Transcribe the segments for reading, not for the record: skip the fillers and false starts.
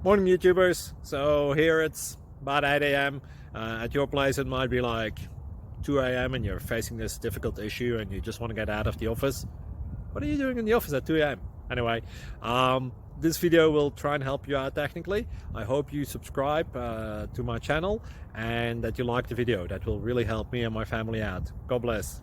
Morning YouTubers. So here it's about 8 a.m. At your place it might be like 2 a.m. and you're facing this difficult issue and you just want to get out of the office. What are you doing in the office at 2 a.m.? Anyway, this video will try and help you out technically. I hope you subscribe to my channel and that you like the video. That will really help me and my family out. God bless.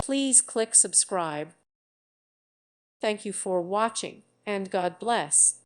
Please click subscribe. Thank you for watching, and God bless.